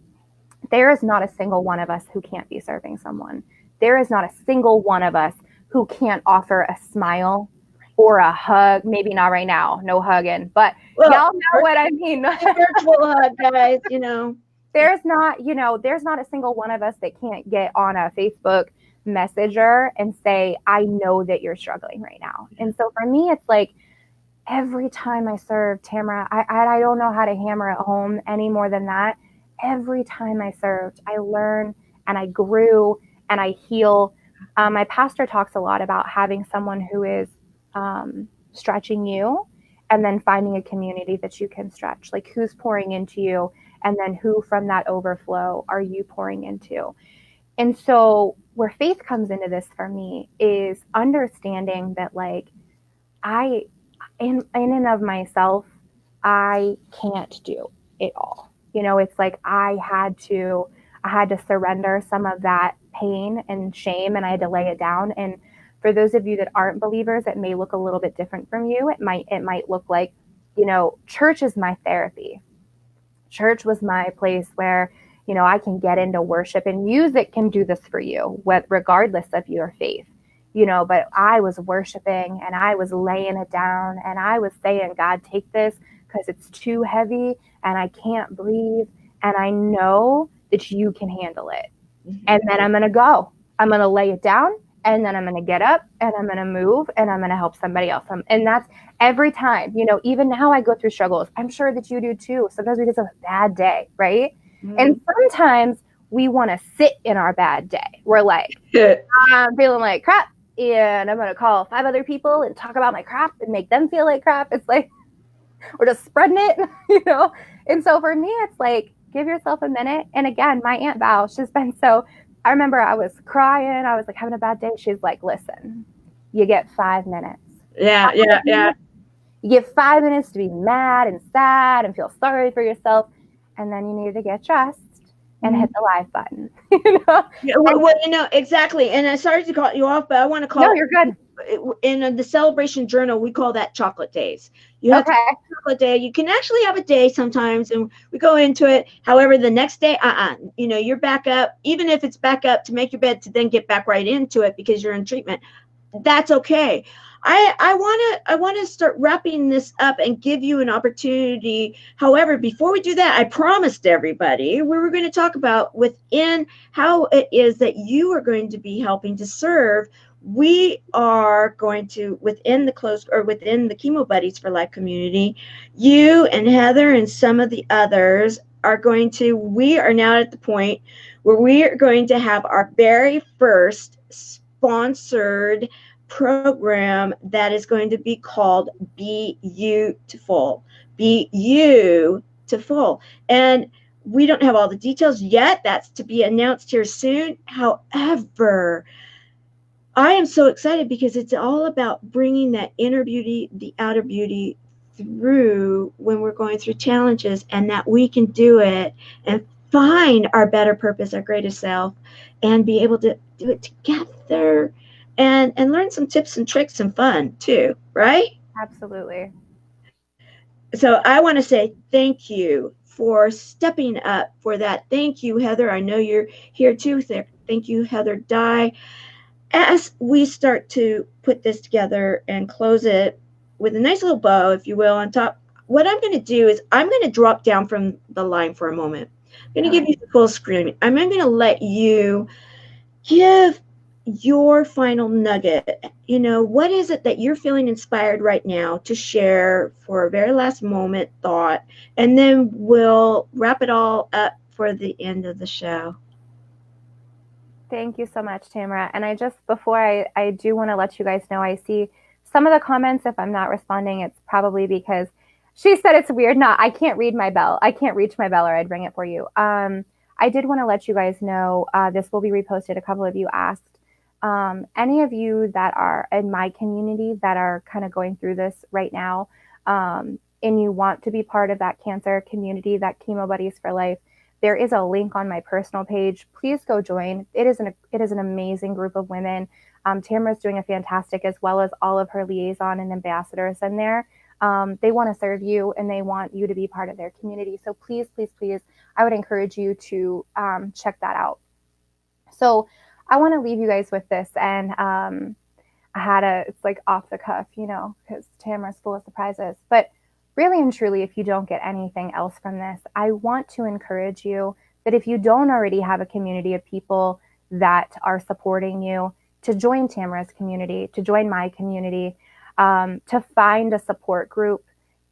There is not a single one of us who can't be serving someone. There is not a single one of us who can't offer a smile or a hug. Maybe not right now, no hugging, but y'all know what I mean. Virtual hug, guys, There's not a single one of us that can't get on a Facebook Messenger and say, I know that you're struggling right now. And so for me, it's like, every time I serve, Tamara, I don't know how to hammer it home any more than that. Every time I served, I learned and I grew and I heal. My pastor talks a lot about having someone who is stretching you, and then finding a community that you can stretch, like who's pouring into you, and then who from that overflow are you pouring into. And so where faith comes into this for me is understanding that, like, in and of myself, I can't do it all. It's like I had to surrender some of that pain and shame, and I had to lay it down. And for those of you that aren't believers, it may look a little bit different from you. It might look like, church is my therapy. Church was my place where, I can get into worship, and music can do this for you, regardless of your faith. But I was worshiping and I was laying it down and I was saying, God, take this because it's too heavy and I can't breathe. And I know that you can handle it. Mm-hmm. And then I'm going to lay it down, and then I'm going to get up and I'm going to move and I'm going to help somebody else. And that's every time, even now I go through struggles. I'm sure that you do too. Sometimes we just have a bad day, right? Mm-hmm. And sometimes we want to sit in our bad day. We're like, I'm feeling like crap, and I'm going to call 5 other people and talk about my crap and make them feel like crap. It's like, we're just spreading it, And so for me, it's like, give yourself a minute. And again, my Aunt Val, she's been I remember I was crying. I was like having a bad day. She's like, listen, you get 5 minutes. Yeah. You get 5 minutes to be mad and sad and feel sorry for yourself. And then you need to get dressed and hit the live button. Yeah, well, exactly. And I sorry to cut you off, but I want to call. No, you're good. In the Celebration Journal, we call that chocolate days. You have to have a chocolate day. You can actually have a day sometimes, and we go into it. However, the next day, you're back up. Even if it's back up to make your bed to then get back right into it because you're in treatment, that's okay. I want to start wrapping this up and give you an opportunity. However, before we do that, I promised everybody we were going to talk about within how it is that you are going to be helping to serve. We are going to, within the close or within the Chemo Buddies for Life community, you and Heather and some of the others are going to, we are now at the point where we are going to have our very first sponsored program that is going to be called Be Beautiful. Be Beautiful. And we don't have all the details yet. That's to be announced here soon. However, I am so excited because it's all about bringing that inner beauty, the outer beauty through when we're going through challenges, and that we can do it and find our better purpose, our greatest self, and be able to do it together and learn some tips and tricks and fun too, right? Absolutely. So I want to say thank you for stepping up for that. Thank you, Heather. I know you're here too. Thank you, Heather Dye. As we start to put this together and close it with a nice little bow, if you will, on top, what I'm going to do is I'm going to drop down from the line for a moment. I'm going to give you the full screen. I'm going to let you give your final nugget. You know, what is it that you're feeling inspired right now to share for a very last moment thought, and then we'll wrap it all up for the end of the show. Thank you so much, Tamara. And I just, before I do want to let you guys know, I see some of the comments. If I'm not responding, it's probably because she said it's weird. I can't read my bell. I can't reach my bell, or I'd ring it for you. I did want to let you guys know, this will be reposted. A couple of you asked, any of you that are in my community that are kind of going through this right now, and you want to be part of that cancer community, that Chemo Buddies for Life, there is a link on my personal page. Please go join. It is an amazing group of women. Tamara's doing a fantastic, as well as all of her liaison and ambassadors in there. They want to serve you, and they want you to be part of their community. So please, please, please, I would encourage you to check that out. So I want to leave you guys with this. And it's like off the cuff, you know, because Tamara's full of surprises. But really and truly, if you don't get anything else from this, I want to encourage you that if you don't already have a community of people that are supporting you, to join Tamara's community, to join my community, to find a support group.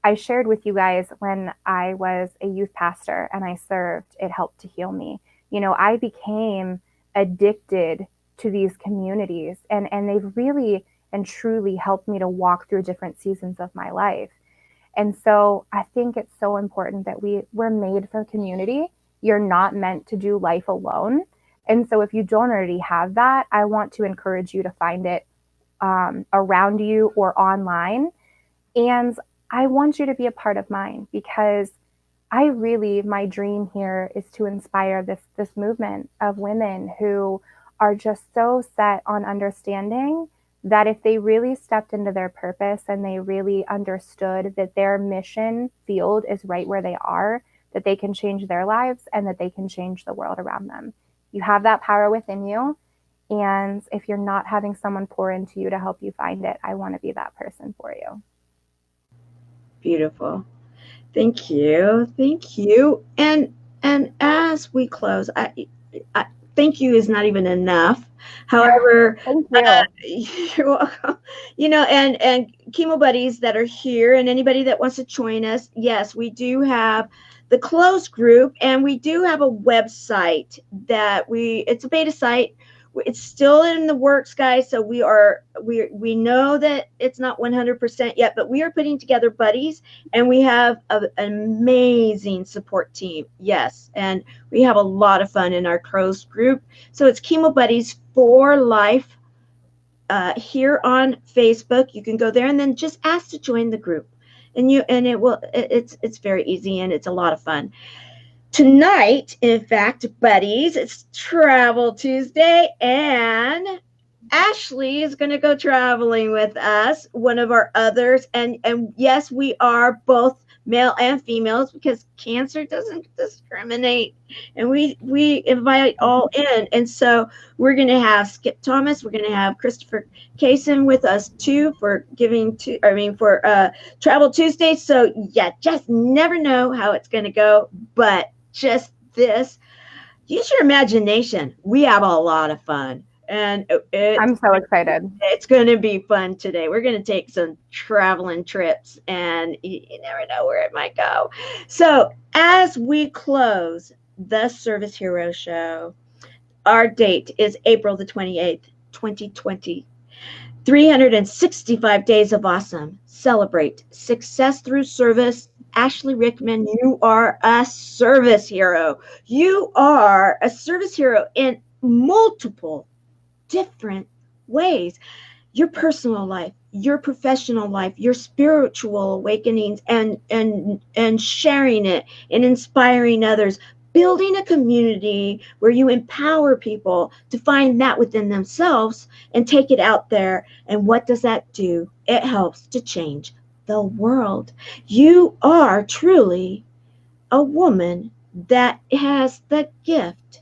I shared with you guys when I was a youth pastor and I served, it helped to heal me. You know, I became addicted to these communities, and they've really and truly helped me to walk through different seasons of my life. And so I think it's so important that we're made for community. You're not meant to do life alone. And so if you don't already have that, I want to encourage you to find it around you or online. And I want you to be a part of mine, because my dream here is to inspire this movement of women who are just so set on understanding that if they really stepped into their purpose and they really understood that their mission field is right where they are, that they can change their lives and that they can change the world around them. You have that power within you. And if you're not having someone pour into you to help you find it, I want to be that person for you. Beautiful. Thank you. Thank you. And as we close, I thank you is not even enough. However, you're welcome. You know, and Chemo Buddies that are here and anybody that wants to join us, yes, we do have the closed group, and we do have a website that it's a beta site. It's still in the works, guys. So we know that it's not 100% yet, but we are putting together buddies, and we have an amazing support team. Yes. And we have a lot of fun in our closed group. So it's Chemo Buddies for Life here on Facebook. You can go there and then just ask to join the group, it's very easy, and it's a lot of fun. Tonight, in fact, buddies, it's Travel Tuesday, and Ashley is going to go traveling with us, one of our others. And yes, we are both male and females, because cancer doesn't discriminate, and we invite all in. And so we're going to have Skip Thomas, we're going to have Christopher Kaysen with us too for Travel Tuesday. So yeah, just never know how it's going to go, but just this, use your imagination. We have a lot of fun. And I'm so excited. It's going to be fun today. We're going to take some traveling trips, and you never know where it might go. So as we close the Service Hero Show, our date is April the 28th, 2020. 365 days of awesome. Celebrate success through service. Ashley Ryckman, you are a service hero. You are a service hero in multiple different ways. Your personal life, your professional life, your spiritual awakenings, and sharing it and inspiring others, building a community where you empower people to find that within themselves and take it out there. And what does that do? It helps to change the world. You are truly a woman that has the gift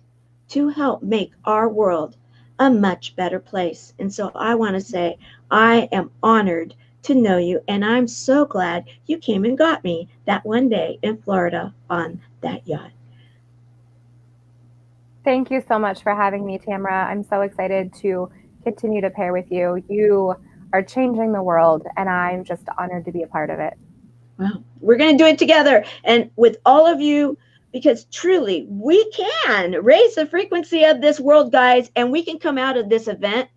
to help make our world a much better place. And so I want to say I am honored to know you, and I'm so glad you came and got me that one day in Florida on that yacht. Thank you so much for having me, Tamara. I'm so excited to continue to pair with you. You are changing the world, and I'm just honored to be a part of it. Well, we're going to do it together, and with all of you, because truly we can raise the frequency of this world, guys, and we can come out of this event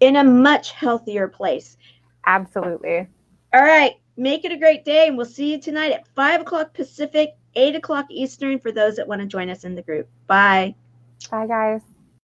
in a much healthier place. Absolutely. All right. Make it a great day, and we'll see you tonight at 5 o'clock Pacific, 8 o'clock Eastern for those that want to join us in the group. Bye. Bye, guys.